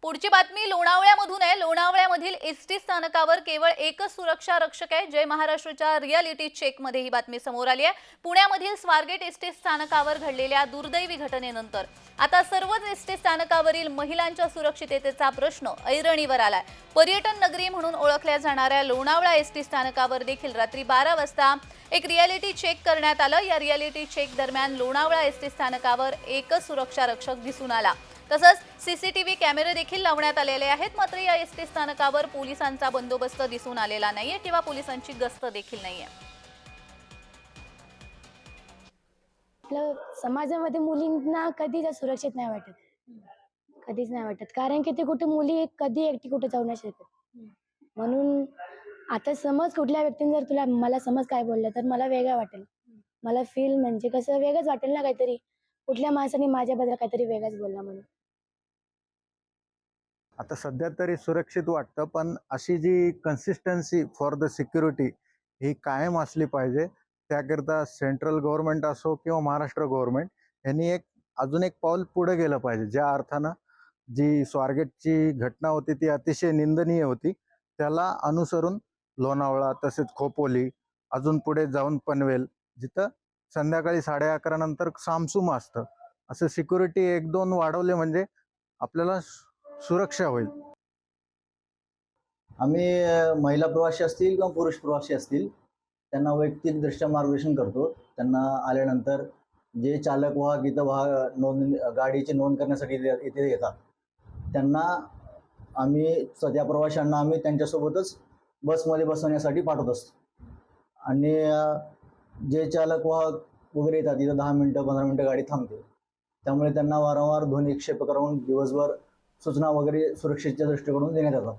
पुढची बातमी लोणावळ्यामधून आहे। लोणावळ्यामधील एसटी स्थानकावर केवळ एकच सुरक्षा रक्षक आहे। जय महाराष्ट्रच्या रियालिटी चेकमध्ये ही बातमी समोर आली आहे। पुण्यामधील स्वारगेट एसटी स्थानकावर घडलेल्या दुर्दैवी घटनेनंतर आता सर्वच एसटी स्थानकावरील महिलांच्या सुरक्षिततेचा प्रश्न ऐरणीवर आलाय। पर्यटन नगरी म्हणून ओळखल्या जाणाऱ्या लोणावळा एसटी स्थानकावर देखील रात्री 12 वाजता एक रियालिटी चेक करण्यात आलं। या रियालिटी चेक दरम्यान लोणावळा एसटी स्थानकावर एकच सुरक्षा रक्षक दिसून आला। तसंच सीसीटीव्ही कॅमेरे देखील लावण्यात आलेले आहेत। मात्र या एसटी स्थानकावर पोलिसांचा बंदोबस्त दिसून आलेला नाहीये किंवा पोलिसांची गस्त देखील नाहीये। आपल्या समाजामध्ये मुलींना कधीच सुरक्षित नाही वाटत, कधीच नाही वाटत, कारण की ते कुठे मुली कधी एकटी कुठे जाऊ नाही शकत। म्हणून आता समज कुठल्या व्यक्तीने जर मला समज काय बोललं तर मला वेगळं वाटेल, मला फील म्हणजे कसं वेगळंच वाटेल ना, काहीतरी कुठल्या माणसाने माझ्याबद्दल काहीतरी वेगळंच बोलला म्हणून। आता सध्या तरी सुरक्षित वाटतं, पण अशी जी कन्सिस्टन्सी फॉर द सिक्युरिटी ही कायम असली पाहिजे। त्याकरता सेंट्रल गव्हर्नमेंट असो किंवा महाराष्ट्र गव्हर्नमेंट यांनी अजून एक पाऊल पुढे गेलं पाहिजे। ज्या अर्थानं जी स्वारगेटची घटना होती ती अतिशय निंदनीय होती, त्याला अनुसरून लोणावळा तसेच खोपोली अजून पुढे जाऊन पनवेल, जिथं संध्याकाळी 11:30 नंतर सामसूम असतं, असं सिक्युरिटी 1-2 वाढवले म्हणजे आपल्याला सुरक्षा होईल। आम्ही महिला प्रवासी असतील किंवा पुरुष प्रवासी असतील त्यांना वैयक्तिकदृष्ट्या मार्गदर्शन करतो। त्यांना आल्यानंतर जे चालक वाहक इथं नोंद गाडीची नोंद करण्यासाठी इथे येतात त्यांना आम्ही त्या प्रवाशांना आम्ही त्यांच्यासोबतच बसमध्ये बसवण्यासाठी पाठवत असतो। आणि जे चालक वाहक वगैरे येतात इथं 10 मिनटं 15 मिनटं गाडी थांबते, त्यामुळे त्यांना वारंवार ध्वनिक्षेप करून दिवसभर सूचना वगैरे सुरक्षेच्या दृष्टीकोनातून देण्यात येतात।